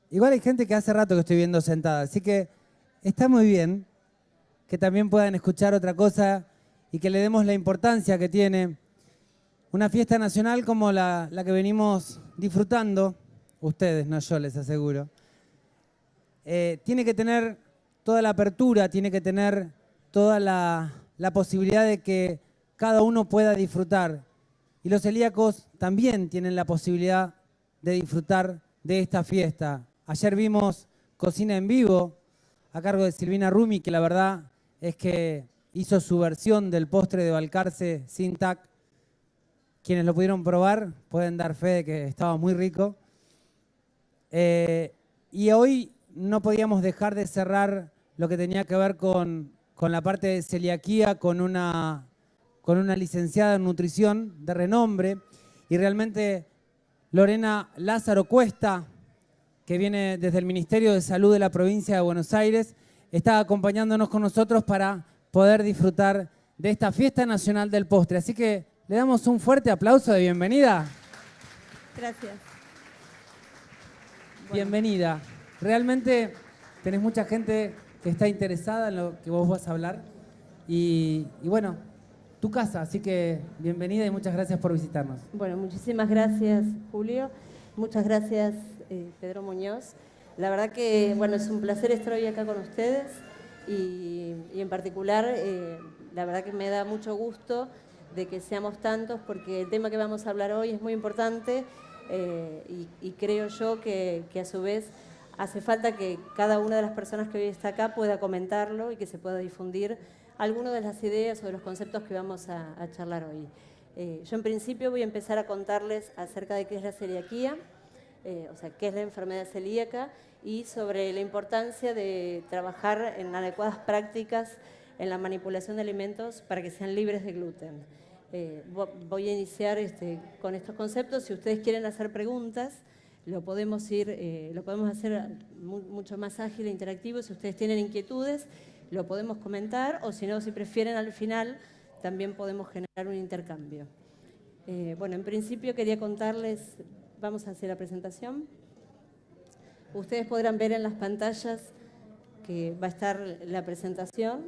igual hay gente que hace rato que estoy viendo sentada, así que está muy bien que también puedan escuchar otra cosa y que le demos la importancia que tiene una fiesta nacional como la que venimos disfrutando, ustedes, no yo, les aseguro. Tiene que tener toda la apertura, tiene que tener toda la posibilidad de que cada uno pueda disfrutar. Y los celíacos también tienen la posibilidad de disfrutar de esta fiesta. Ayer vimos Cocina en Vivo, a cargo de Silvina Rumi, que la verdad es que hizo su versión del postre de Balcarce sin TAC. Quienes lo pudieron probar pueden dar fe de que estaba muy rico. Y hoy no podíamos dejar de cerrar lo que tenía que ver con la parte de celiaquía, con una licenciada en nutrición de renombre. Y realmente Lorena Lázaro Cuesta, que viene desde el Ministerio de Salud de la provincia de Buenos Aires, está acompañándonos con nosotros para poder disfrutar de esta fiesta nacional del postre. Así que le damos un fuerte aplauso de bienvenida. Gracias. Bienvenida. Realmente tenés mucha gente que está interesada en lo que vos vas a hablar. Y bueno, tu casa, así que bienvenida y muchas gracias por visitarnos. Bueno, muchísimas gracias, Julio. Muchas gracias, Pedro Muñoz. La verdad que, bueno, es un placer estar hoy acá con ustedes y en particular, la verdad que me da mucho gusto de que seamos tantos porque el tema que vamos a hablar hoy es muy importante y creo yo que a su vez hace falta que cada una de las personas que hoy está acá pueda comentarlo y que se pueda difundir algunas de las ideas o de los conceptos que vamos a charlar hoy. Yo en principio voy a empezar a contarles acerca de qué es la celiaquía, o sea, qué es la enfermedad celíaca y sobre la importancia de trabajar en adecuadas prácticas en la manipulación de alimentos para que sean libres de gluten. Voy a iniciar con estos conceptos. Si ustedes quieren hacer preguntas, lo podemos hacer mucho más ágil e interactivo. Si ustedes tienen inquietudes, lo podemos comentar, o si no, si prefieren al final, también podemos generar un intercambio. Bueno, en principio quería contarles, vamos a hacer la presentación. Ustedes podrán ver en las pantallas que va a estar la presentación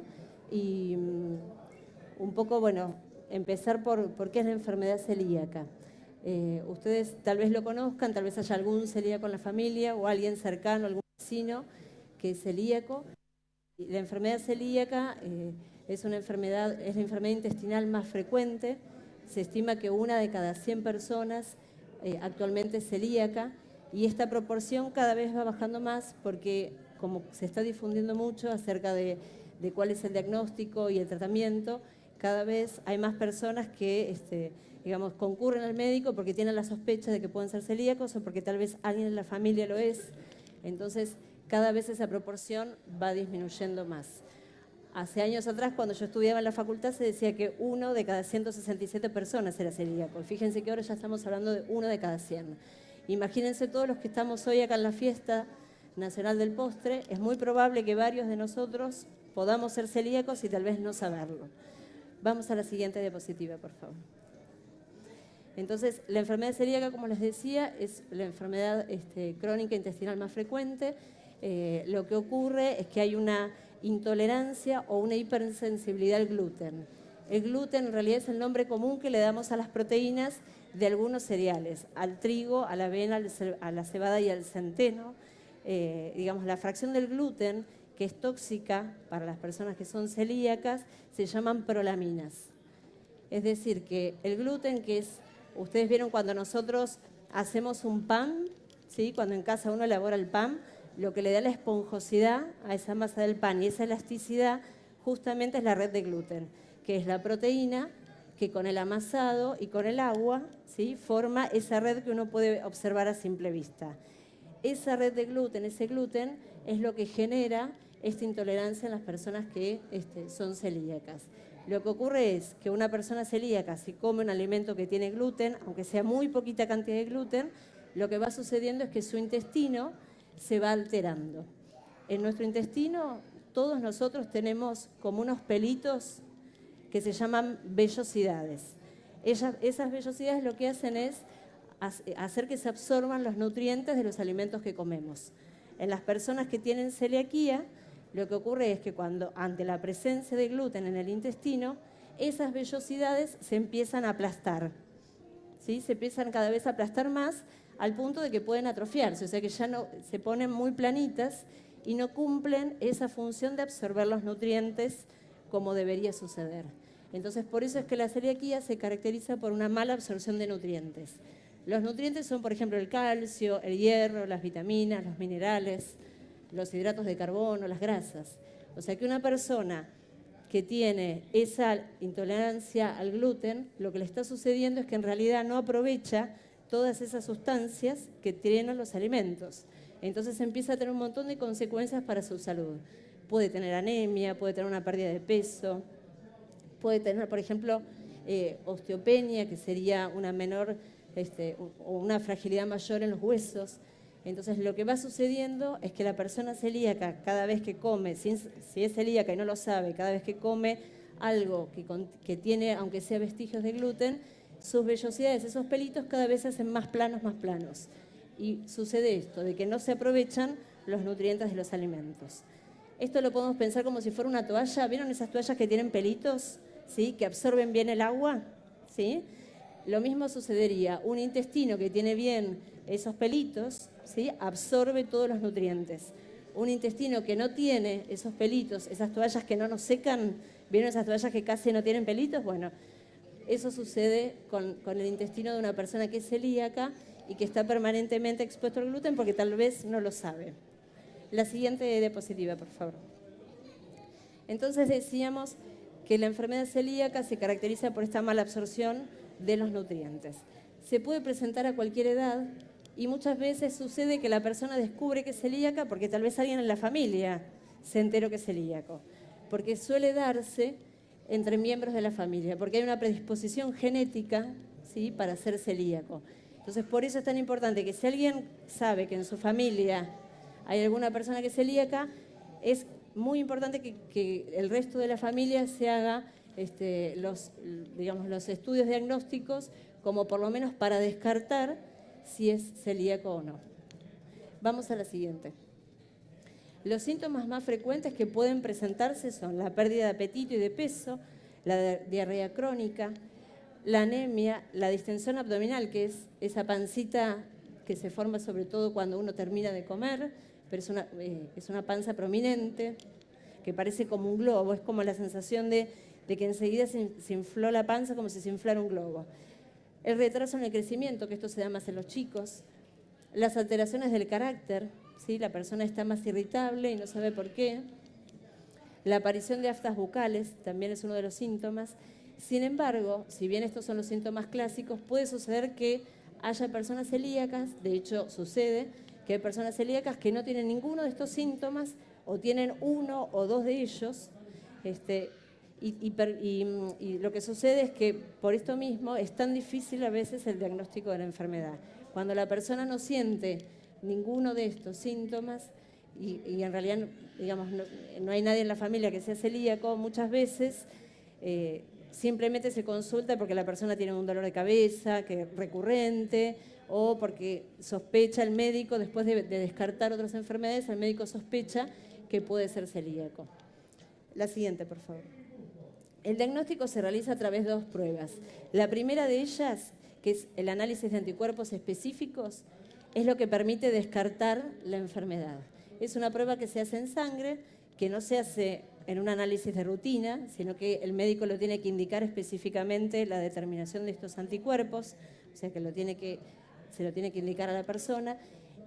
y un poco, bueno, empezar por qué es la enfermedad celíaca. Ustedes tal vez lo conozcan, tal vez haya algún celíaco en la familia o alguien cercano, algún vecino que es celíaco. La enfermedad celíaca es la enfermedad intestinal más frecuente. Se estima que 1 de cada 100 personas actualmente es celíaca y esta proporción cada vez va bajando más porque como se está difundiendo mucho acerca de cuál es el diagnóstico y el tratamiento, cada vez hay más personas que digamos, concurren al médico porque tienen la sospecha de que pueden ser celíacos o porque tal vez alguien en la familia lo es. Entonces, cada vez esa proporción va disminuyendo más. Hace años atrás, cuando yo estudiaba en la facultad, se decía que 1 de cada 167 personas era celíaco. Fíjense que ahora ya estamos hablando de 1 de cada 100. Imagínense todos los que estamos hoy acá en la fiesta nacional del postre, es muy probable que varios de nosotros podamos ser celíacos y tal vez no saberlo. Vamos a la siguiente diapositiva, por favor. Entonces, la enfermedad celíaca, como les decía, es la enfermedad crónica intestinal más frecuente. Lo que ocurre es que hay una intolerancia o una hipersensibilidad al gluten. El gluten en realidad es el nombre común que le damos a las proteínas de algunos cereales, al trigo, a la avena, a la cebada y al centeno. Digamos, la fracción del gluten, que es tóxica para las personas que son celíacas, se llaman prolaminas. Es decir, que el gluten, que es, ustedes vieron cuando nosotros hacemos un pan, ¿sí? Cuando en casa uno elabora el pan, lo que le da la esponjosidad a esa masa del pan y esa elasticidad justamente es la red de gluten, que es la proteína que con el amasado y con el agua, ¿sí? Forma esa red que uno puede observar a simple vista. Esa red de gluten, ese gluten, es lo que genera esta intolerancia en las personas que son celíacas. Lo que ocurre es que una persona celíaca, si come un alimento que tiene gluten, aunque sea muy poquita cantidad de gluten, lo que va sucediendo es que su intestino se va alterando. En nuestro intestino, todos nosotros tenemos como unos pelitos que se llaman vellosidades. Esas vellosidades lo que hacen es hacer que se absorban los nutrientes de los alimentos que comemos. En las personas que tienen celiaquía, lo que ocurre es que ante la presencia de gluten en el intestino, esas vellosidades se empiezan a aplastar, ¿sí? Se empiezan cada vez a aplastar más al punto de que pueden atrofiarse, o sea que ya no se ponen muy planitas y no cumplen esa función de absorber los nutrientes como debería suceder. Entonces, por eso es que la celiaquía se caracteriza por una mala absorción de nutrientes. Los nutrientes son, por ejemplo, el calcio, el hierro, las vitaminas, los minerales, los hidratos de carbono, las grasas. O sea que una persona que tiene esa intolerancia al gluten, lo que le está sucediendo es que en realidad no aprovecha todas esas sustancias que tienen los alimentos. Entonces empieza a tener un montón de consecuencias para su salud. Puede tener anemia, puede tener una pérdida de peso, puede tener, por ejemplo, osteopenia, que sería una menor o una fragilidad mayor en los huesos. Entonces lo que va sucediendo es que la persona celíaca, cada vez que come, si es celíaca y no lo sabe, cada vez que come algo que tiene, aunque sea vestigios de gluten, sus vellosidades, esos pelitos cada vez se hacen más planos, más planos. Y sucede esto, de que no se aprovechan los nutrientes de los alimentos. Esto lo podemos pensar como si fuera una toalla. ¿Vieron esas toallas que tienen pelitos? ¿Sí? Que absorben bien el agua. ¿Sí? Lo mismo sucedería. Un intestino que tiene bien esos pelitos, ¿sí? Absorbe todos los nutrientes. Un intestino que no tiene esos pelitos, esas toallas que no nos secan, ¿vieron esas toallas que casi no tienen pelitos? Bueno, eso sucede con el intestino de una persona que es celíaca y que está permanentemente expuesto al gluten porque tal vez no lo sabe. La siguiente diapositiva, por favor. Entonces decíamos que la enfermedad celíaca se caracteriza por esta mala absorción de los nutrientes. Se puede presentar a cualquier edad y muchas veces sucede que la persona descubre que es celíaca porque tal vez alguien en la familia se enteró que es celíaco. Porque suele darse entre miembros de la familia, porque hay una predisposición genética, ¿sí?, para ser celíaco. Entonces, por eso es tan importante que si alguien sabe que en su familia hay alguna persona que es celíaca, es muy importante que el resto de la familia se haga los estudios diagnósticos, como por lo menos para descartar si es celíaco o no. Vamos a la siguiente. Los síntomas más frecuentes que pueden presentarse son la pérdida de apetito y de peso, la diarrea crónica, la anemia, la distensión abdominal, que es esa pancita que se forma sobre todo cuando uno termina de comer, pero es una panza prominente, que parece como un globo, es como la sensación de que enseguida se infló la panza como si se inflara un globo. El retraso en el crecimiento, que esto se da más en los chicos, las alteraciones del carácter, ¿sí? La persona está más irritable y no sabe por qué. La aparición de aftas bucales también es uno de los síntomas. Sin embargo, si bien estos son los síntomas clásicos, puede suceder que haya personas celíacas, de hecho sucede, que hay personas celíacas que no tienen ninguno de estos síntomas o tienen uno o dos de ellos, y lo que sucede es que por esto mismo es tan difícil a veces el diagnóstico de la enfermedad. Cuando la persona no siente ninguno de estos síntomas y en realidad, digamos, no hay nadie en la familia que sea celíaco, muchas veces simplemente se consulta porque la persona tiene un dolor de cabeza que es recurrente, o porque sospecha el médico, después de descartar otras enfermedades, el médico sospecha que puede ser celíaco. La siguiente, por favor. El diagnóstico se realiza a través de dos pruebas. La primera de ellas, que es el análisis de anticuerpos específicos, es lo que permite descartar la enfermedad. Es una prueba que se hace en sangre, que no se hace en un análisis de rutina, sino que el médico lo tiene que indicar específicamente la determinación de estos anticuerpos, o sea que se lo tiene que indicar a la persona,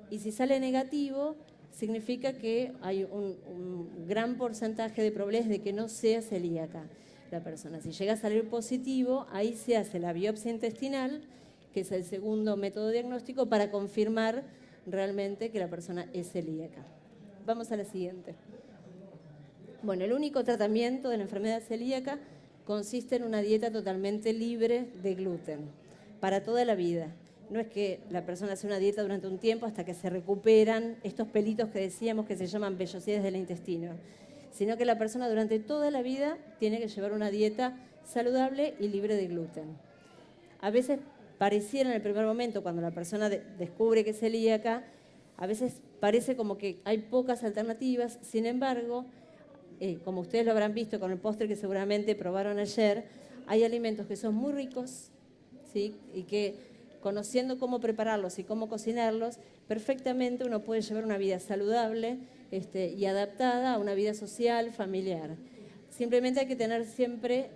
y si sale negativo, significa que hay un gran porcentaje de probabilidades de que no sea celíaca la persona. Si llega a salir positivo, ahí se hace la biopsia intestinal, que es el segundo método diagnóstico, para confirmar realmente que la persona es celíaca. Vamos a la siguiente. Bueno, el único tratamiento de la enfermedad celíaca consiste en una dieta totalmente libre de gluten, para toda la vida. No es que la persona hace una dieta durante un tiempo hasta que se recuperan estos pelitos que decíamos que se llaman vellosidades del intestino, sino que la persona durante toda la vida tiene que llevar una dieta saludable y libre de gluten. A veces pareciera en el primer momento, cuando la persona descubre que es celíaca, a veces parece como que hay pocas alternativas, sin embargo, como ustedes lo habrán visto con el postre que seguramente probaron ayer, hay alimentos que son muy ricos, ¿sí? Y que conociendo cómo prepararlos y cómo cocinarlos, perfectamente uno puede llevar una vida saludable y adaptada a una vida social, familiar. Simplemente hay que tener siempre,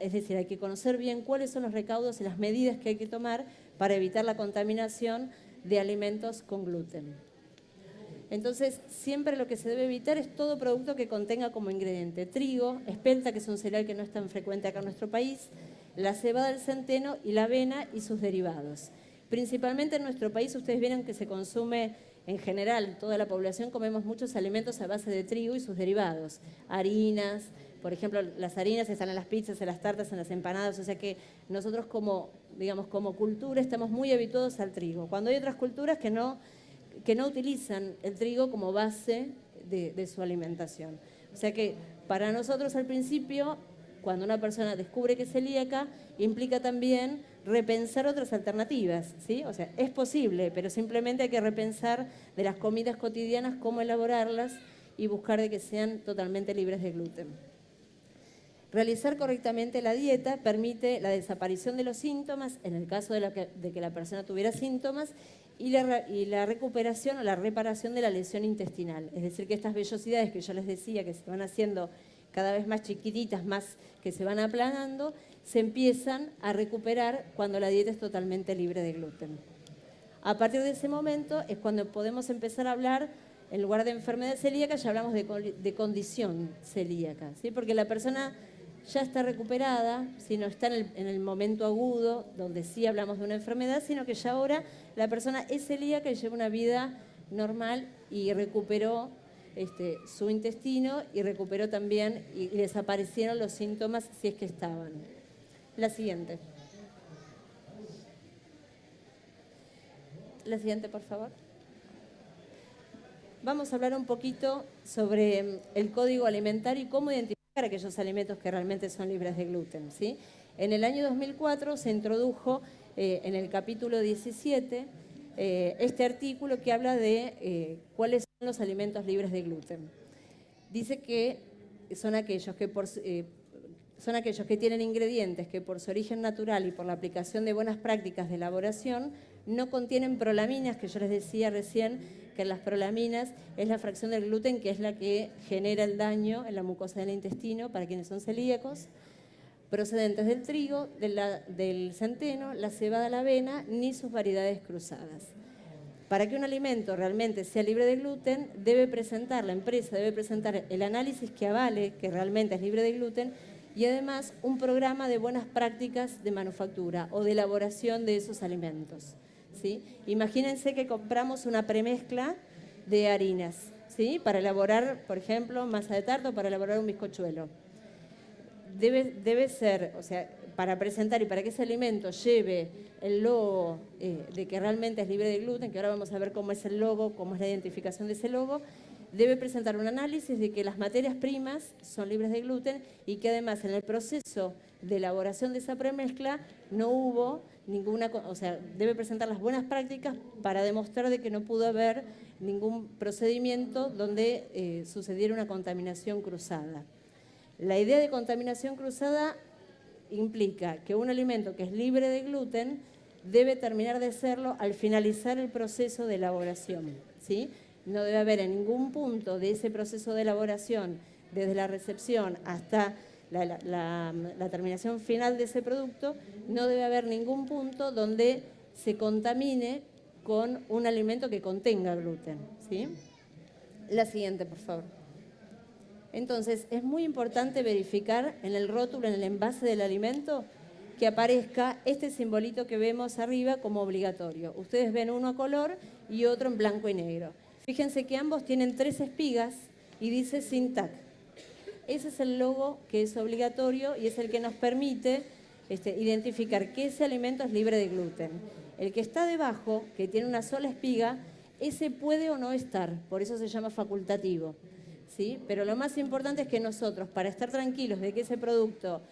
es decir, hay que conocer bien cuáles son los recaudos y las medidas que hay que tomar para evitar la contaminación de alimentos con gluten. Entonces, siempre lo que se debe evitar es todo producto que contenga como ingrediente trigo, espelta, que es un cereal que no es tan frecuente acá en nuestro país, la cebada, el centeno y la avena y sus derivados. Principalmente en nuestro país, ustedes vieron que se consume, en general, toda la población comemos muchos alimentos a base de trigo y sus derivados, harinas, por ejemplo, las harinas están en las pizzas, en las tartas, en las empanadas, o sea que nosotros como cultura estamos muy habituados al trigo, cuando hay otras culturas que no utilizan el trigo como base de su alimentación. O sea que para nosotros al principio, cuando una persona descubre que es celíaca, implica también repensar otras alternativas, ¿sí? O sea, es posible, pero simplemente hay que repensar de las comidas cotidianas cómo elaborarlas y buscar de que sean totalmente libres de gluten. Realizar correctamente la dieta permite la desaparición de los síntomas, en el caso de que la persona tuviera síntomas, y la recuperación o la reparación de la lesión intestinal. Es decir, que estas vellosidades que yo les decía, que se van haciendo cada vez más chiquititas, más que se van aplanando, se empiezan a recuperar cuando la dieta es totalmente libre de gluten. A partir de ese momento es cuando podemos empezar a hablar, en lugar de enfermedad celíaca, ya hablamos de condición celíaca, ¿sí? Porque la persona ya está recuperada, si no está en el momento agudo, donde sí hablamos de una enfermedad, sino que ya ahora la persona es celíaca y lleva una vida normal y recuperó su intestino y recuperó también y desaparecieron los síntomas si es que estaban. La siguiente. La siguiente, por favor. Vamos a hablar un poquito sobre el código alimentario y cómo identificar aquellos alimentos que realmente son libres de gluten, ¿sí? En el año 2004 se introdujo en el capítulo 17 este artículo que habla de cuáles son los alimentos libres de gluten. Dice que son aquellos que tienen ingredientes que por su origen natural y por la aplicación de buenas prácticas de elaboración no contienen prolaminas, que yo les decía recién que las prolaminas es la fracción del gluten que es la que genera el daño en la mucosa del intestino para quienes son celíacos, procedentes del trigo, del centeno, la cebada, la avena, ni sus variedades cruzadas. Para que un alimento realmente sea libre de gluten, la empresa debe presentar el análisis que avale que realmente es libre de gluten y además un programa de buenas prácticas de manufactura o de elaboración de esos alimentos, ¿sí? Imagínense que compramos una premezcla de harinas, ¿sí? Para elaborar, por ejemplo, masa de tarta o para elaborar un bizcochuelo. Debe ser, o sea, para presentar y para que ese alimento lleve el logo de que realmente es libre de gluten, que ahora vamos a ver cómo es el logo, cómo es la identificación de ese logo, debe presentar un análisis de que las materias primas son libres de gluten y que además en el proceso de elaboración de esa premezcla no hubo ninguna, o sea, debe presentar las buenas prácticas para demostrar de que no pudo haber ningún procedimiento donde sucediera una contaminación cruzada. La idea de contaminación cruzada implica que un alimento que es libre de gluten debe terminar de serlo al finalizar el proceso de elaboración, ¿sí? No debe haber en ningún punto de ese proceso de elaboración, desde la recepción hasta la terminación final de ese producto, no debe haber ningún punto donde se contamine con un alimento que contenga gluten, ¿sí? La siguiente, por favor. Entonces, es muy importante verificar en el rótulo, en el envase del alimento, que aparezca este simbolito que vemos arriba como obligatorio. Ustedes ven uno a color y otro en blanco y negro. Fíjense que ambos tienen 3 espigas y dice SINTAC. Ese es el logo que es obligatorio y es el que nos permite identificar que ese alimento es libre de gluten. El que está debajo, que tiene una sola espiga, ese puede o no estar, por eso se llama facultativo, ¿sí? Pero lo más importante es que nosotros, para estar tranquilos de que ese producto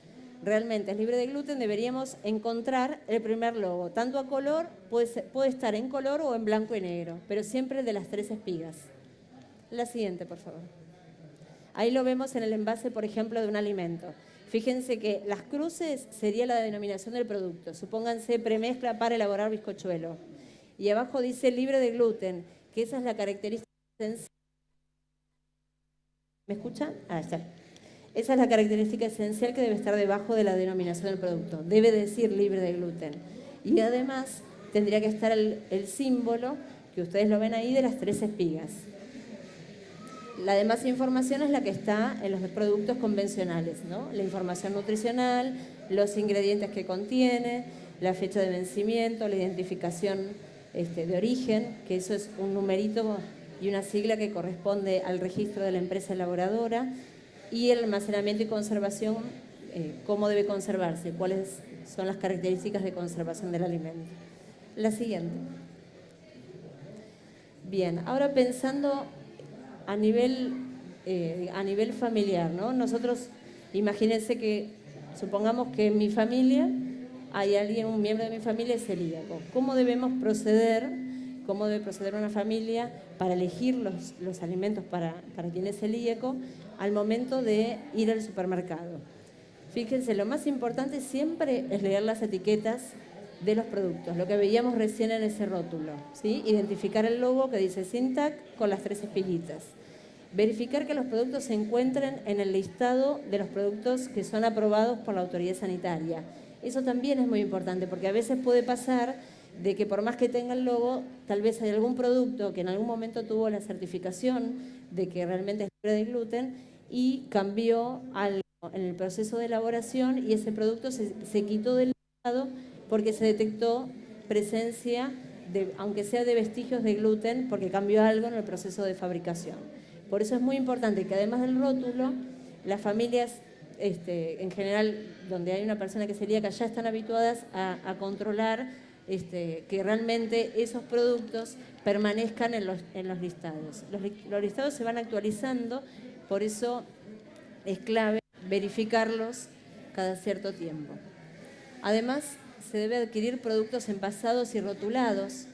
realmente es libre de gluten, deberíamos encontrar el primer logo, tanto a color, puede estar en color o en blanco y negro, pero siempre el de las 3 espigas. La siguiente, por favor. Ahí lo vemos en el envase, por ejemplo, de un alimento. Fíjense que las cruces sería la denominación del producto. Supónganse premezcla para elaborar bizcochuelo. Y abajo dice libre de gluten, que esa es la característica esencial. ¿Me escuchan? Ah, está. Esa es la característica esencial que debe estar debajo de la denominación del producto. Debe decir libre de gluten. Y además tendría que estar el símbolo, que ustedes lo ven ahí, de las 3 espigas. La demás información es la que está en los productos convencionales, ¿no? La información nutricional, los ingredientes que contiene, la fecha de vencimiento, la identificación de origen, que eso es un numerito y una sigla que corresponde al registro de la empresa elaboradora, y el almacenamiento y conservación, cómo debe conservarse, cuáles son las características de conservación del alimento. La siguiente. Bien, ahora pensando a nivel familiar, ¿no? Nosotros, imagínense que, supongamos que en mi familia hay alguien, un miembro de mi familia es celíaco. ¿Cómo debemos proceder? ¿Cómo debe proceder una familia para elegir los alimentos para quien es celíaco al momento de ir al supermercado? Fíjense, lo más importante siempre es leer las etiquetas de los productos, lo que veíamos recién en ese rótulo, ¿sí? Identificar el logo que dice Sintac con las 3 espiguitas. Verificar que los productos se encuentren en el listado de los productos que son aprobados por la autoridad sanitaria. Eso también es muy importante, porque a veces puede pasar de que por más que tenga el logo, tal vez hay algún producto que en algún momento tuvo la certificación de que realmente es libre de gluten y cambió algo en el proceso de elaboración y ese producto se quitó del listado porque se detectó presencia, aunque sea de vestigios de gluten, porque cambió algo en el proceso de fabricación. Por eso es muy importante que además del rótulo, las familias, en general, donde hay una persona que es celíaca, ya están habituadas a controlar que realmente esos productos permanezcan en los listados. Los listados se van actualizando, por eso es clave verificarlos cada cierto tiempo. Además, se debe adquirir productos envasados y rotulados.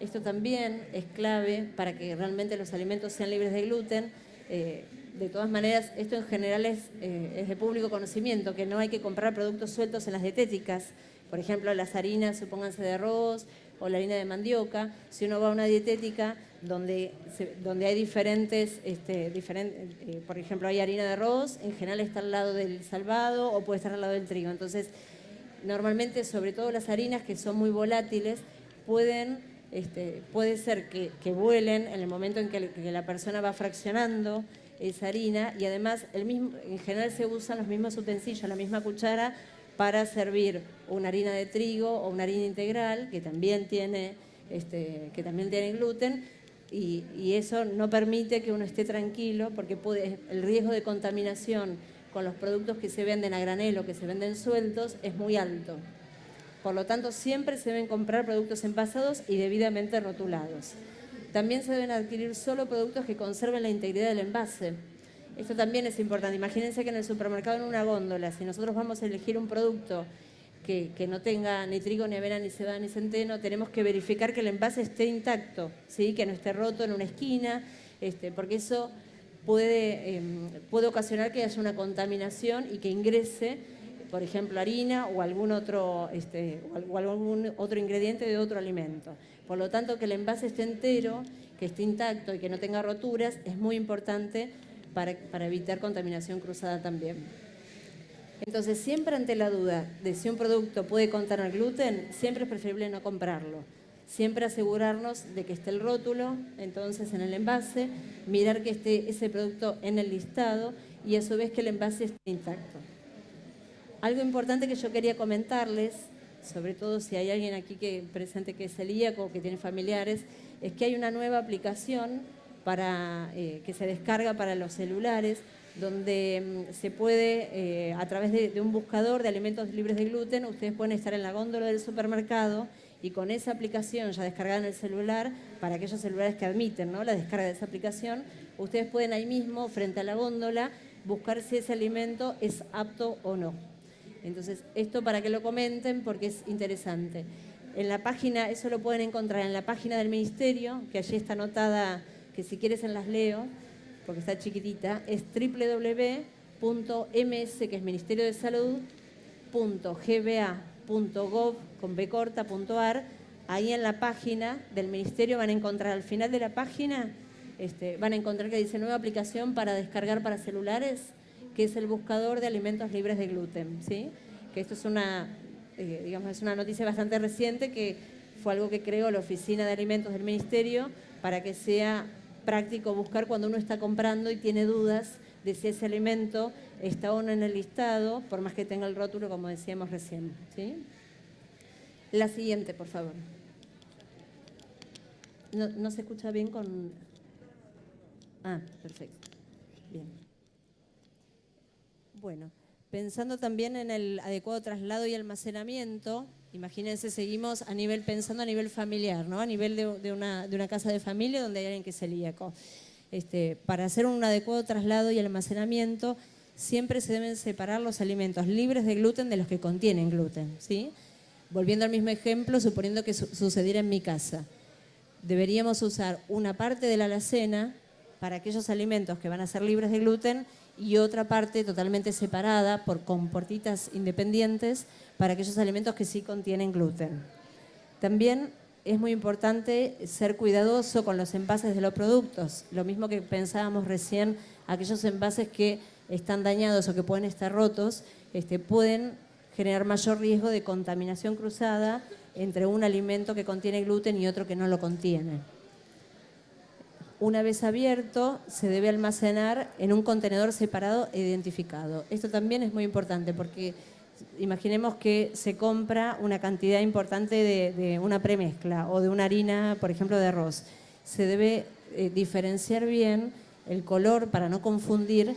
Esto también es clave para que realmente los alimentos sean libres de gluten. De todas maneras, esto en general es de público conocimiento, que no hay que comprar productos sueltos en las dietéticas. Por ejemplo, las harinas, supónganse de arroz o la harina de mandioca. Si uno va a una dietética donde hay diferentes, por ejemplo, hay harina de arroz, en general está al lado del salvado o puede estar al lado del trigo. Entonces, normalmente, sobre todo las harinas que son muy volátiles, puede ser que vuelen en el momento en que la persona va fraccionando esa harina, y además en general se usan los mismos utensilios, la misma cuchara para servir una harina de trigo o una harina integral que también tiene gluten, y eso no permite que uno esté tranquilo, porque el riesgo de contaminación con los productos que se venden a granel o que se venden sueltos es muy alto. Por lo tanto, siempre se deben comprar productos envasados y debidamente rotulados. También se deben adquirir solo productos que conserven la integridad del envase. Esto también es importante. Imagínense que en el supermercado, en una góndola, si nosotros vamos a elegir un producto que no tenga ni trigo, ni avena, ni cebada, ni centeno, tenemos que verificar que el envase esté intacto, ¿sí? Que no esté roto en una esquina, porque eso puede ocasionar que haya una contaminación y que ingrese, por ejemplo, harina o algún otro ingrediente de otro alimento. Por lo tanto, que el envase esté entero, que esté intacto y que no tenga roturas es muy importante para evitar contaminación cruzada también. Entonces, siempre ante la duda de si un producto puede contener gluten, siempre es preferible no comprarlo. Siempre asegurarnos de que esté el rótulo, entonces en el envase, mirar que esté ese producto en el listado y a su vez que el envase esté intacto. Algo importante que yo quería comentarles, sobre todo si hay alguien aquí presente que es celíaco o que tiene familiares, es que hay una nueva aplicación que se descarga para los celulares, donde se puede, a través de un buscador de alimentos libres de gluten, ustedes pueden estar en la góndola del supermercado y con esa aplicación ya descargada en el celular, para aquellos celulares que admiten, ¿no?, la descarga de esa aplicación, ustedes pueden ahí mismo, frente a la góndola, buscar si ese alimento es apto o no. Entonces, esto para que lo comenten porque es interesante. En la página, eso lo pueden encontrar en la página del Ministerio, que allí está anotada, que si quieres las leo, porque está chiquitita, es www.ms, que es Ministerio de Salud, .gba.gov.ar. Ahí en la página del Ministerio van a encontrar, al final de la página, van a encontrar que dice nueva aplicación para descargar para celulares, que es el buscador de alimentos libres de gluten, ¿sí? Que esto es digamos, es una noticia bastante reciente, que fue algo que creó la Oficina de Alimentos del Ministerio para que sea práctico buscar cuando uno está comprando y tiene dudas de si ese alimento está o no en el listado, por más que tenga el rótulo, como decíamos recién, ¿sí? La siguiente, por favor. No se escucha bien con... Ah, perfecto. Bien. Bueno, pensando también en el adecuado traslado y almacenamiento, imagínense, seguimos pensando a nivel familiar, ¿no? A nivel de una casa de familia donde hay alguien que es celíaco. Para hacer un adecuado traslado y almacenamiento, siempre se deben separar los alimentos libres de gluten de los que contienen gluten, ¿sí? Volviendo al mismo ejemplo, suponiendo que sucediera en mi casa, deberíamos usar una parte de la alacena para aquellos alimentos que van a ser libres de gluten y otra parte totalmente separada con puertitas independientes para aquellos alimentos que sí contienen gluten. También es muy importante ser cuidadoso con los envases de los productos. Lo mismo que pensábamos recién, aquellos envases que están dañados o que pueden estar rotos, pueden generar mayor riesgo de contaminación cruzada entre un alimento que contiene gluten y otro que no lo contiene. Una vez abierto, se debe almacenar en un contenedor separado e identificado. Esto también es muy importante porque imaginemos que se compra una cantidad importante de una premezcla o de una harina, por ejemplo, de arroz. Se debe diferenciar bien el color para no confundir.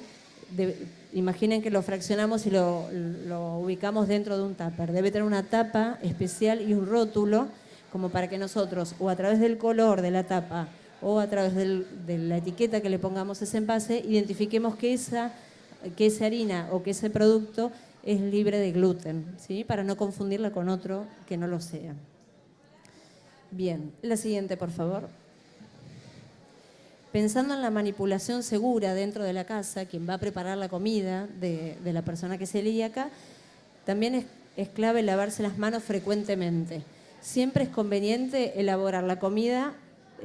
Imaginen que lo fraccionamos y lo ubicamos dentro de un tupper. Debe tener una tapa especial y un rótulo como para que nosotros, o a través del color de la tapa o a través de la etiqueta que le pongamos ese envase, identifiquemos que esa harina o que ese producto es libre de gluten, ¿sí? Para no confundirla con otro que no lo sea. Bien, la siguiente, por favor. Pensando en la manipulación segura dentro de la casa, quien va a preparar la comida de la persona que es celíaca, también es clave lavarse las manos frecuentemente. Siempre es conveniente elaborar la comida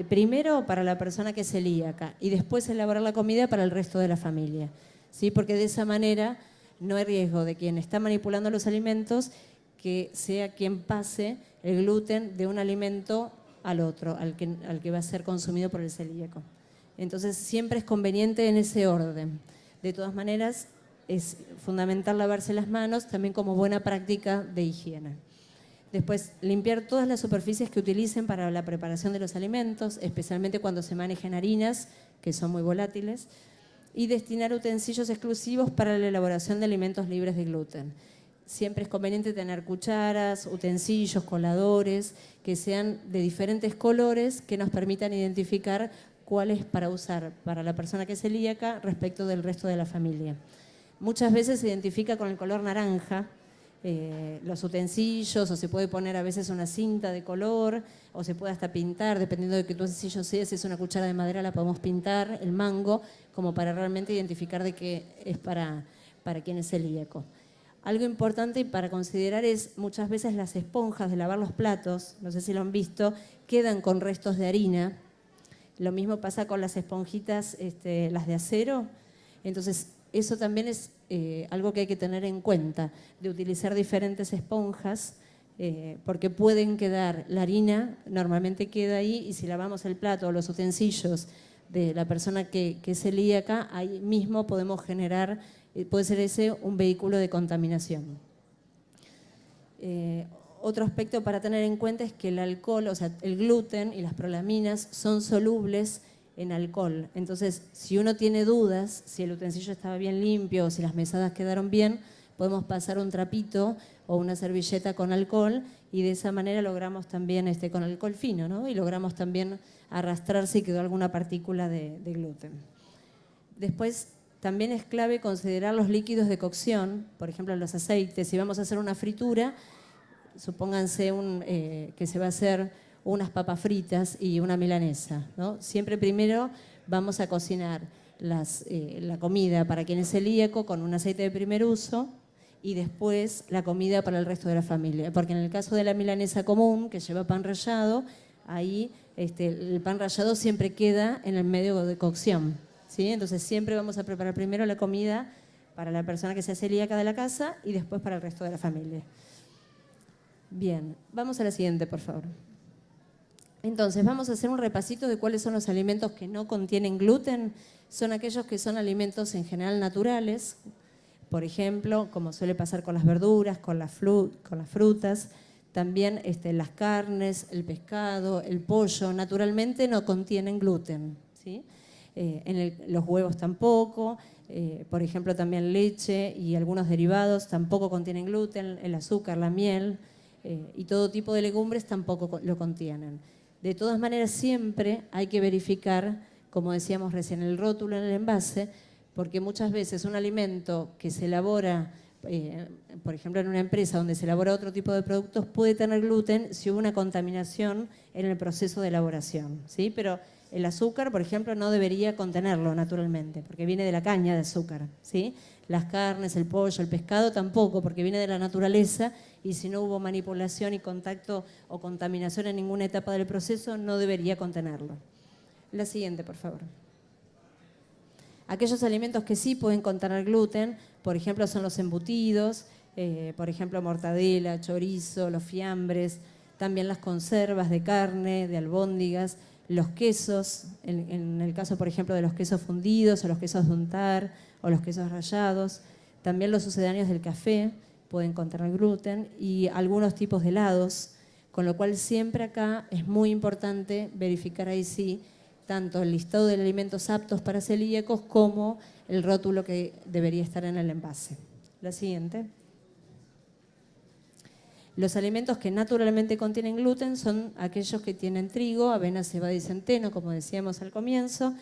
primero para la persona que es celíaca y después elaborar la comida para el resto de la familia, ¿sí? Porque de esa manera no hay riesgo de quien está manipulando los alimentos que sea quien pase el gluten de un alimento al otro, al que va a ser consumido por el celíaco. Entonces siempre es conveniente en ese orden. De todas maneras, es fundamental lavarse las manos también como buena práctica de higiene. Después, limpiar todas las superficies que utilicen para la preparación de los alimentos, especialmente cuando se manejan harinas, que son muy volátiles, y destinar utensilios exclusivos para la elaboración de alimentos libres de gluten. Siempre es conveniente tener cucharas, utensilios, coladores, que sean de diferentes colores, que nos permitan identificar cuál es para usar para la persona que es celíaca respecto del resto de la familia. Muchas veces se identifica con el color naranja, los utensilios, o se puede poner a veces una cinta de color, o se puede hasta pintar, dependiendo de qué utensilio sea. Si es una cuchara de madera, la podemos pintar, el mango, como para realmente identificar de que es para quien es celíaco. Algo importante para considerar es muchas veces las esponjas de lavar los platos, no sé si lo han visto, quedan con restos de harina. Lo mismo pasa con las esponjitas, las de acero. Entonces, eso también es algo que hay que tener en cuenta, de utilizar diferentes esponjas, porque pueden quedar, la harina normalmente queda ahí, y si lavamos el plato o los utensilios de la persona que es celíaca, ahí mismo podemos generar, puede ser ese un vehículo de contaminación. Otro aspecto para tener en cuenta es que el alcohol, o sea, el gluten y las prolaminas son solubles en alcohol. Entonces, si uno tiene dudas, si el utensilio estaba bien limpio o si las mesadas quedaron bien, podemos pasar un trapito o una servilleta con alcohol y de esa manera logramos también, con alcohol fino, ¿no? Y logramos también arrastrar si quedó alguna partícula de gluten. Después, también es clave considerar los líquidos de cocción, por ejemplo los aceites. Si vamos a hacer una fritura, supónganse que se va a hacer unas papas fritas y una milanesa, ¿no? Siempre primero vamos a cocinar la comida para quien es celíaco con un aceite de primer uso y después la comida para el resto de la familia. Porque en el caso de la milanesa común, que lleva pan rallado, ahí el pan rallado siempre queda en el medio de cocción, ¿sí? Entonces siempre vamos a preparar primero la comida para la persona que sea celíaca de la casa y después para el resto de la familia. Bien, vamos a la siguiente, por favor. Entonces, vamos a hacer un repasito de cuáles son los alimentos que no contienen gluten. Son aquellos que son alimentos en general naturales, por ejemplo, como suele pasar con las verduras, con las frutas, también las carnes, el pescado, el pollo, naturalmente no contienen gluten, ¿sí? Los huevos tampoco, por ejemplo también leche y algunos derivados tampoco contienen gluten, el azúcar, la miel y todo tipo de legumbres tampoco lo contienen. De todas maneras siempre hay que verificar, como decíamos recién, el rótulo en el envase, porque muchas veces un alimento que se elabora, por ejemplo en una empresa donde se elabora otro tipo de productos, puede tener gluten si hubo una contaminación en el proceso de elaboración, ¿sí? Pero el azúcar, por ejemplo, no debería contenerlo naturalmente, porque viene de la caña de azúcar, ¿sí? Las carnes, el pollo, el pescado tampoco, porque viene de la naturaleza y si no hubo manipulación y contacto o contaminación en ninguna etapa del proceso, no debería contenerlo. La siguiente, por favor. Aquellos alimentos que sí pueden contener gluten, por ejemplo, son los embutidos, por ejemplo, mortadela, chorizo, los fiambres, también las conservas de carne, de albóndigas, los quesos, en el caso, por ejemplo, de los quesos fundidos o los quesos de untar o los quesos rallados, también los sucedáneos del café pueden contener gluten y algunos tipos de helados, con lo cual siempre acá es muy importante verificar ahí sí tanto el listado de alimentos aptos para celíacos como el rótulo que debería estar en el envase. La siguiente. Los alimentos que naturalmente contienen gluten son aquellos que tienen trigo, avena, cebada y centeno, como decíamos al comienzo,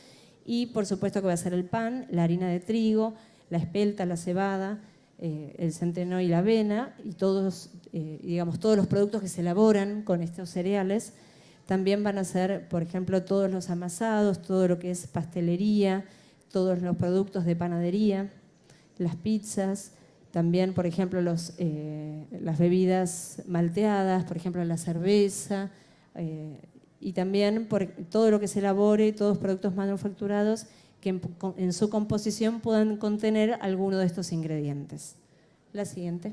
y por supuesto que va a ser el pan, la harina de trigo, la espelta, la cebada, el centeno y la avena, y todos los productos que se elaboran con estos cereales. También van a ser, por ejemplo, todos los amasados, todo lo que es pastelería, todos los productos de panadería, las pizzas, también, por ejemplo, las bebidas malteadas, por ejemplo, la cerveza, y también todo lo que se elabore, todos los productos manufacturados que en su composición puedan contener alguno de estos ingredientes. La siguiente.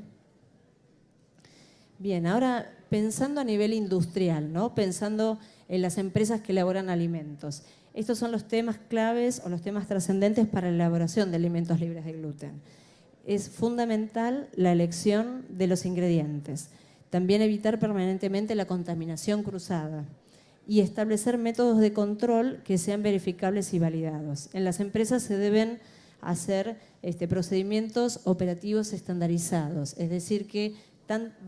Bien, ahora pensando a nivel industrial, ¿no? Pensando en las empresas que elaboran alimentos. Estos son los temas claves o los temas trascendentes para la elaboración de alimentos libres de gluten. Es fundamental la elección de los ingredientes. También evitar permanentemente la contaminación cruzada y establecer métodos de control que sean verificables y validados. En las empresas se deben hacer procedimientos operativos estandarizados, es decir que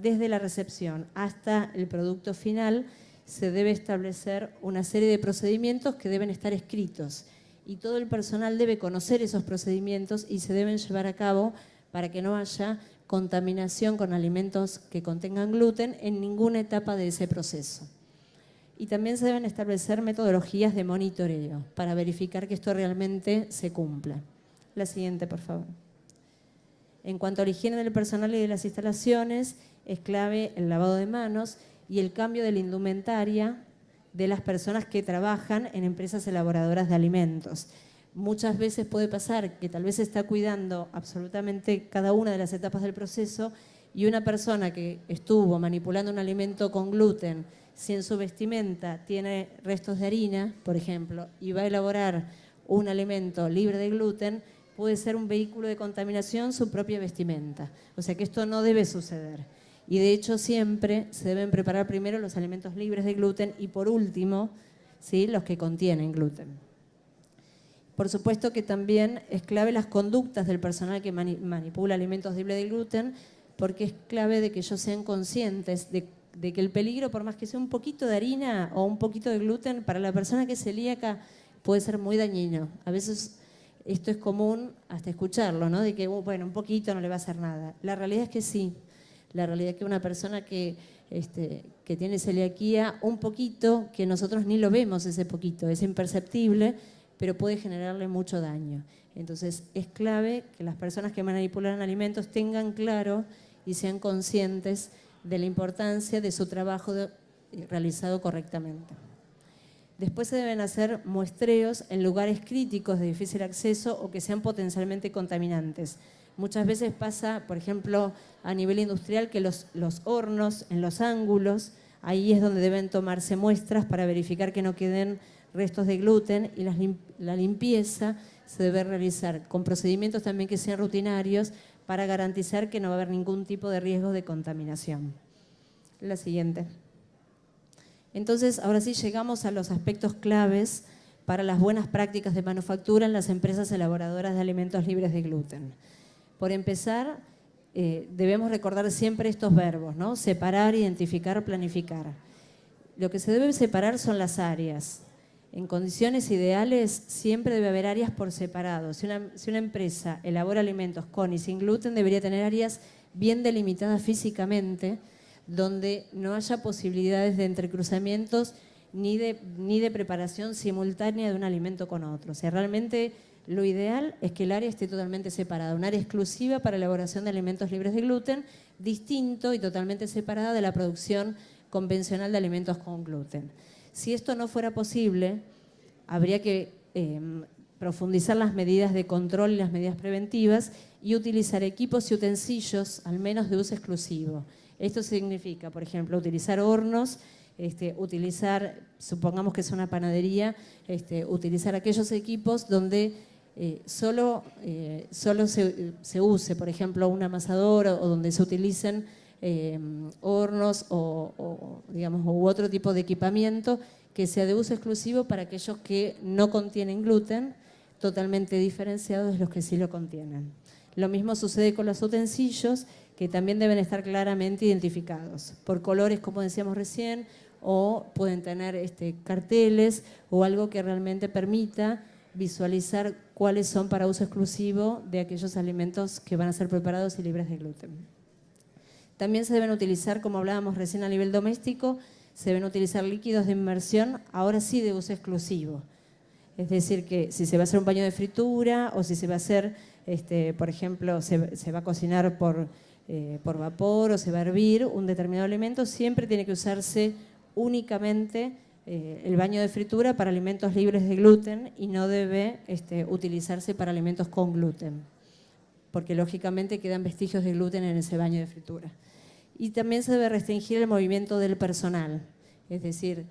desde la recepción hasta el producto final se debe establecer una serie de procedimientos que deben estar escritos y todo el personal debe conocer esos procedimientos y se deben llevar a cabo para que no haya contaminación con alimentos que contengan gluten en ninguna etapa de ese proceso. Y también se deben establecer metodologías de monitoreo para verificar que esto realmente se cumpla. La siguiente, por favor. En cuanto a la higiene del personal y de las instalaciones, es clave el lavado de manos y el cambio de la indumentaria de las personas que trabajan en empresas elaboradoras de alimentos. Muchas veces puede pasar que tal vez se está cuidando absolutamente cada una de las etapas del proceso y una persona que estuvo manipulando un alimento con gluten, si en su vestimenta tiene restos de harina, por ejemplo, y va a elaborar un alimento libre de gluten, puede ser un vehículo de contaminación su propia vestimenta. O sea que esto no debe suceder. Y de hecho siempre se deben preparar primero los alimentos libres de gluten y por último, ¿sí?, los que contienen gluten. Por supuesto que también es clave las conductas del personal que manipula alimentos libres de gluten, porque es clave de que ellos sean conscientes de que el peligro, por más que sea un poquito de harina o un poquito de gluten, para la persona que es celíaca puede ser muy dañino. A veces esto es común hasta escucharlo, ¿no? De que, bueno, un poquito no le va a hacer nada. La realidad es que sí. La realidad es que una persona que tiene celiaquía, un poquito, que nosotros ni lo vemos ese poquito, es imperceptible, pero puede generarle mucho daño. Entonces, es clave que las personas que manipulan alimentos tengan claro y sean conscientes de la importancia de su trabajo realizado correctamente. Después se deben hacer muestreos en lugares críticos de difícil acceso o que sean potencialmente contaminantes. Muchas veces pasa, por ejemplo, a nivel industrial, que los hornos, en los ángulos, ahí es donde deben tomarse muestras para verificar que no queden restos de gluten, y la limpieza se debe realizar con procedimientos también que sean rutinarios para garantizar que no va a haber ningún tipo de riesgo de contaminación. La siguiente. Entonces, ahora sí llegamos a los aspectos claves para las buenas prácticas de manufactura en las empresas elaboradoras de alimentos libres de gluten. Por empezar, debemos recordar siempre estos verbos, ¿no? Separar, identificar, planificar. Lo que se debe separar son las áreas. En condiciones ideales siempre debe haber áreas por separado. Si una empresa elabora alimentos con y sin gluten, debería tener áreas bien delimitadas físicamente, donde no haya posibilidades de entrecruzamientos ni de preparación simultánea de un alimento con otro. O sea, realmente lo ideal es que el área esté totalmente separada, un área exclusiva para elaboración de alimentos libres de gluten, distinto y totalmente separada de la producción convencional de alimentos con gluten. Si esto no fuera posible, habría que profundizar las medidas de control y las medidas preventivas y utilizar equipos y utensilios, al menos de uso exclusivo. Esto significa, por ejemplo, utilizar hornos, supongamos que es una panadería, utilizar aquellos equipos donde solo se use, por ejemplo, un amasador, o donde se utilicen hornos u otro tipo de equipamiento que sea de uso exclusivo para aquellos que no contienen gluten, totalmente diferenciados de los que sí lo contienen. Lo mismo sucede con los utensilios, que también deben estar claramente identificados por colores, como decíamos recién, o pueden tener carteles o algo que realmente permita visualizar cuáles son para uso exclusivo de aquellos alimentos que van a ser preparados y libres de gluten. También se deben utilizar, como hablábamos recién a nivel doméstico, se deben utilizar líquidos de inmersión, ahora sí de uso exclusivo. Es decir, que si se va a hacer un baño de fritura o si se va a hacer, por ejemplo, se va a cocinar por vapor o se va a hervir un determinado alimento, siempre tiene que usarse únicamente el baño de fritura para alimentos libres de gluten y no debe utilizarse para alimentos con gluten, porque lógicamente quedan vestigios de gluten en ese baño de fritura. Y también se debe restringir el movimiento del personal, es decir,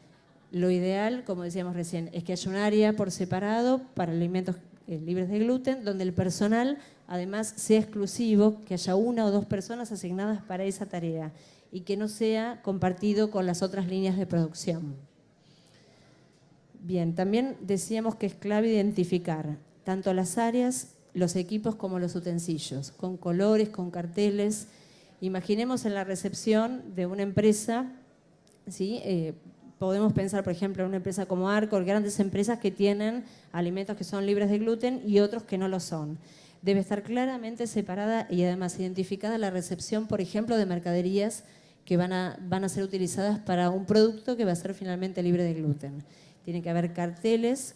lo ideal, como decíamos recién, es que haya un área por separado para alimentos libres de gluten, donde el personal además sea exclusivo, que haya una o dos personas asignadas para esa tarea y que no sea compartido con las otras líneas de producción. Bien, también decíamos que es clave identificar tanto las áreas, los equipos como los utensilios, con colores, con carteles. Imaginemos en la recepción de una empresa, ¿sí? Podemos pensar, por ejemplo, en una empresa como Arcor, grandes empresas que tienen alimentos que son libres de gluten y otros que no lo son. Debe estar claramente separada y además identificada la recepción, por ejemplo, de mercaderías que van a ser utilizadas para un producto que va a ser finalmente libre de gluten. Tiene que haber carteles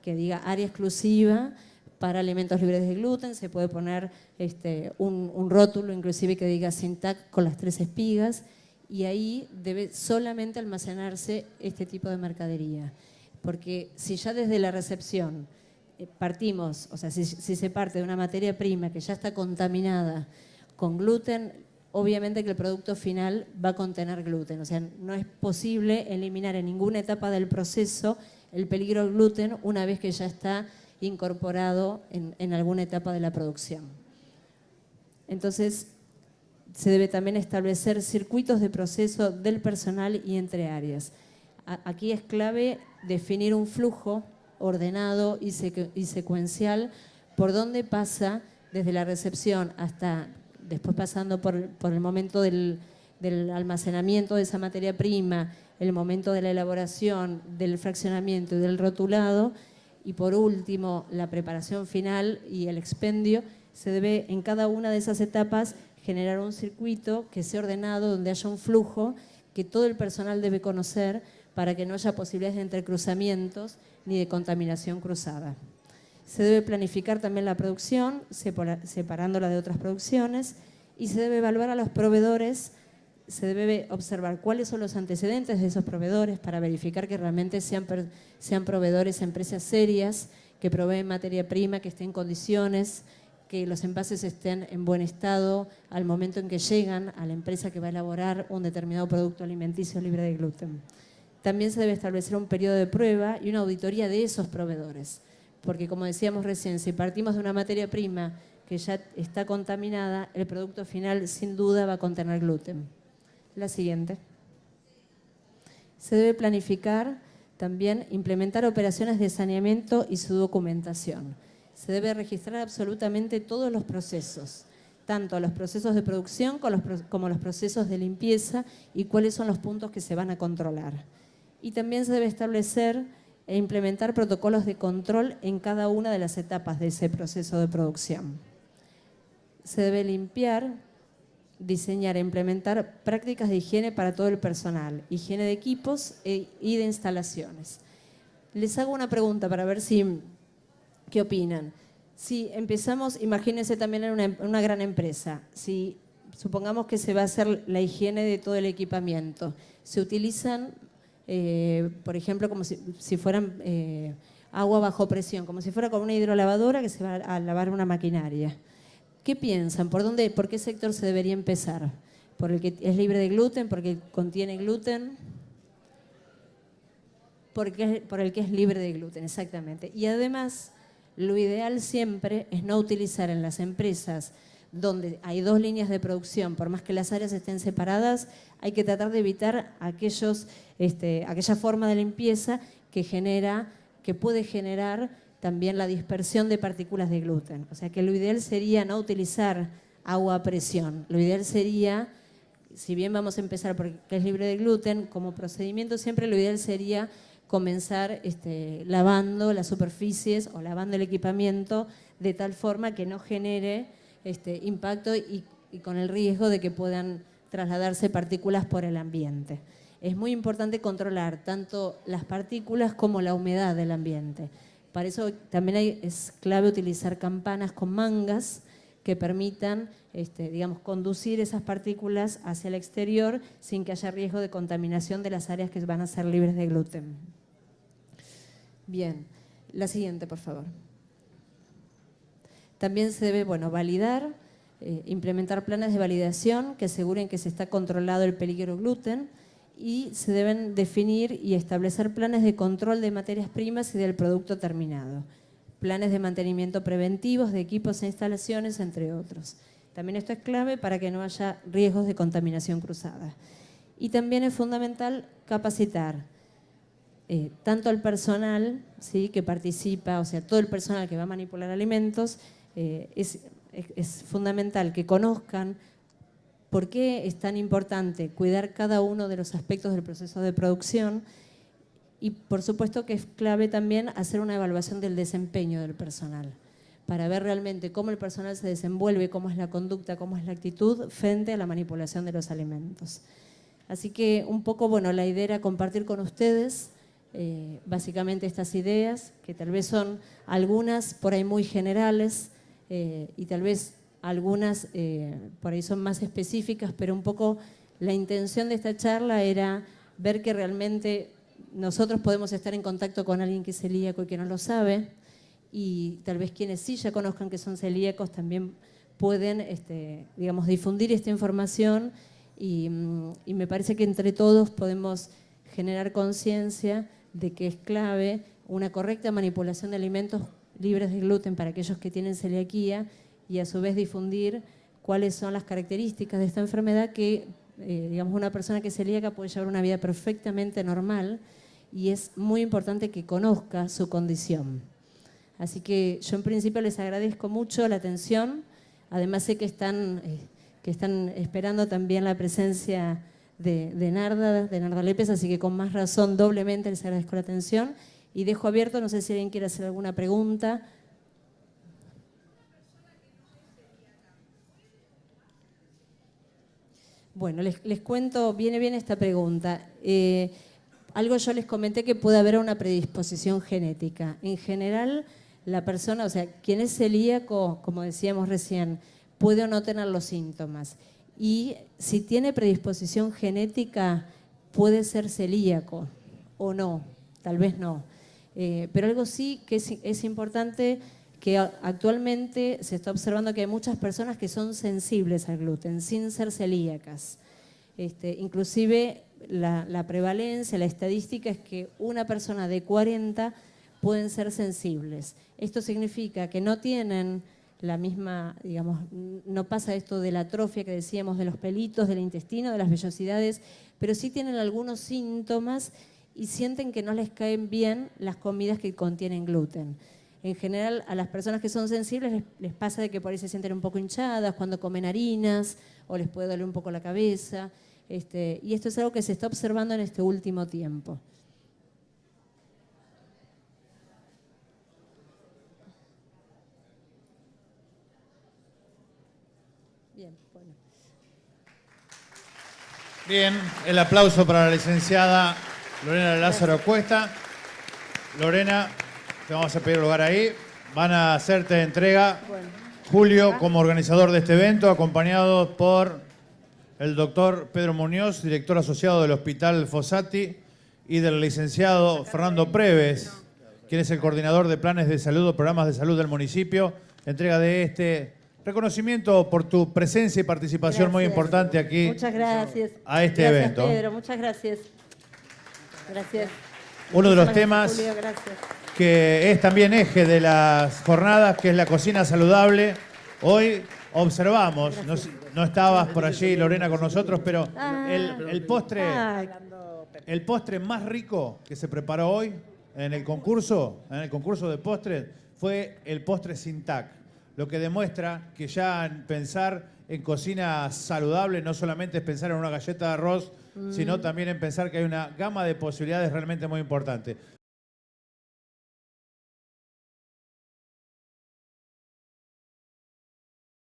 que diga área exclusiva para alimentos libres de gluten, se puede poner un rótulo inclusive que diga Sintac con las 3 espigas, y ahí debe solamente almacenarse este tipo de mercadería. Porque si ya desde la recepción partimos, o sea, si se parte de una materia prima que ya está contaminada con gluten, obviamente que el producto final va a contener gluten. O sea, no es posible eliminar en ninguna etapa del proceso el peligro del gluten una vez que ya está incorporado en alguna etapa de la producción. Entonces, se debe también establecer circuitos de proceso del personal y entre áreas. Aquí es clave definir un flujo ordenado y secuencial por donde pasa desde la recepción hasta después pasando por el momento del almacenamiento de esa materia prima, el momento de la elaboración, del fraccionamiento y del rotulado, Y por último, la preparación final y el expendio, se debe en cada una de esas etapas generar un circuito que sea ordenado, donde haya un flujo que todo el personal debe conocer para que no haya posibilidades de entrecruzamientos ni de contaminación cruzada. Se debe planificar también la producción, separándola de otras producciones, y se debe evaluar a los proveedores. Se debe observar cuáles son los antecedentes de esos proveedores para verificar que realmente sean proveedores, empresas serias, que proveen materia prima, que estén en condiciones, que los envases estén en buen estado al momento en que llegan a la empresa que va a elaborar un determinado producto alimenticio libre de gluten. También se debe establecer un periodo de prueba y una auditoría de esos proveedores, porque como decíamos recién, si partimos de una materia prima que ya está contaminada, el producto final sin duda va a contener gluten. La siguiente. Se debe planificar también implementar operaciones de saneamiento y su documentación. Se debe registrar absolutamente todos los procesos, tanto los procesos de producción como los procesos de limpieza y cuáles son los puntos que se van a controlar. Y también se debe establecer e implementar protocolos de control en cada una de las etapas de ese proceso de producción. Se debe limpiar, diseñar e implementar prácticas de higiene para todo el personal, higiene de equipos y de instalaciones. Les hago una pregunta para ver qué opinan. Si empezamos, imagínense también en una gran empresa, si supongamos que se va a hacer la higiene de todo el equipamiento, se utilizan, por ejemplo, como si fueran agua bajo presión, como si fuera con una hidrolavadora que se va a lavar una maquinaria. ¿Qué piensan? ¿Por qué sector se debería empezar? ¿Por el que es libre de gluten? ¿Porque contiene gluten? Por el que es libre de gluten, exactamente. Y además, lo ideal siempre es no utilizar en las empresas donde hay dos líneas de producción, por más que las áreas estén separadas, hay que tratar de evitar aquella forma de limpieza que puede generar también la dispersión de partículas de gluten. O sea que lo ideal sería no utilizar agua a presión. Lo ideal sería, si bien vamos a empezar porque es libre de gluten, como procedimiento siempre lo ideal sería comenzar lavando las superficies o lavando el equipamiento de tal forma que no genere impacto y con el riesgo de que puedan trasladarse partículas por el ambiente. Es muy importante controlar tanto las partículas como la humedad del ambiente. Para eso también es clave utilizar campanas con mangas que permitan conducir esas partículas hacia el exterior sin que haya riesgo de contaminación de las áreas que van a ser libres de gluten. Bien, la siguiente, por favor. También se debe, validar, implementar planes de validación que aseguren que se está controlado el peligro gluten y se deben definir y establecer planes de control de materias primas y del producto terminado. Planes de mantenimiento preventivos de equipos e instalaciones, entre otros. También esto es clave para que no haya riesgos de contaminación cruzada. Y también es fundamental capacitar tanto al personal, ¿sí?, que participa, o sea, todo el personal que va a manipular alimentos, es fundamental que conozcan por qué es tan importante cuidar cada uno de los aspectos del proceso de producción y, por supuesto, que es clave también hacer una evaluación del desempeño del personal para ver realmente cómo el personal se desenvuelve, cómo es la conducta, cómo es la actitud frente a la manipulación de los alimentos. Así que un poco, la idea era compartir con ustedes básicamente estas ideas, que tal vez son algunas por ahí muy generales y tal vez algunas por ahí son más específicas, pero un poco la intención de esta charla era ver que realmente nosotros podemos estar en contacto con alguien que es celíaco y que no lo sabe, y tal vez quienes sí ya conozcan que son celíacos también pueden difundir esta información y me parece que entre todos podemos generar conciencia de que es clave una correcta manipulación de alimentos libres de gluten para aquellos que tienen celiaquía y a su vez difundir cuáles son las características de esta enfermedad que, una persona que es celíaca puede llevar una vida perfectamente normal y es muy importante que conozca su condición. Así que yo en principio les agradezco mucho la atención, además sé que están esperando también la presencia de Narda Lépez, así que con más razón doblemente les agradezco la atención Y dejo abierto, no sé si alguien quiere hacer alguna pregunta. Bueno, les cuento, viene bien esta pregunta. Algo yo les comenté que puede haber una predisposición genética. En general, la persona, o sea, quien es celíaco, como decíamos recién, puede o no tener los síntomas. Y si tiene predisposición genética, puede ser celíaco o no, tal vez no. Pero algo sí que es importante, que actualmente se está observando que hay muchas personas que son sensibles al gluten, sin ser celíacas. Inclusive la prevalencia, la estadística es que una persona de 40 pueden ser sensibles. Esto significa que no tienen la misma, digamos, no pasa esto de la atrofia que decíamos de los pelitos, del intestino, de las vellosidades, pero sí tienen algunos síntomas y sienten que no les caen bien las comidas que contienen gluten. En general, a las personas que son sensibles les pasa de que por ahí se sienten un poco hinchadas cuando comen harinas o les puede doler un poco la cabeza. Y esto es algo que se está observando en este último tiempo. Bien, bueno. Bien, el aplauso para la licenciada Lorena Lázaro Cuesta. Lorena, te vamos a pedir lugar ahí. Van a hacerte entrega, Julio, como organizador de este evento, acompañado por el doctor Pedro Muñoz, director asociado del Hospital Fossati, y del licenciado Fernando Preves, quien es el coordinador de planes de salud o programas de salud del municipio. Entrega de este reconocimiento por tu presencia y participación muy importante aquí. Muchas gracias. A este Gracias, evento. Pedro, muchas gracias. Gracias. Uno de los Muchísimas temas gracias, Julio, gracias. que es también eje de las jornadas, que es la cocina saludable. Hoy observamos, no estabas por allí, Lorena, con nosotros, pero el postre más rico que se preparó hoy en el concurso de postres, fue el postre sin TAC, lo que demuestra que ya en pensar en cocina saludable no solamente es pensar en una galleta de arroz, sino también en pensar que hay una gama de posibilidades realmente muy importante.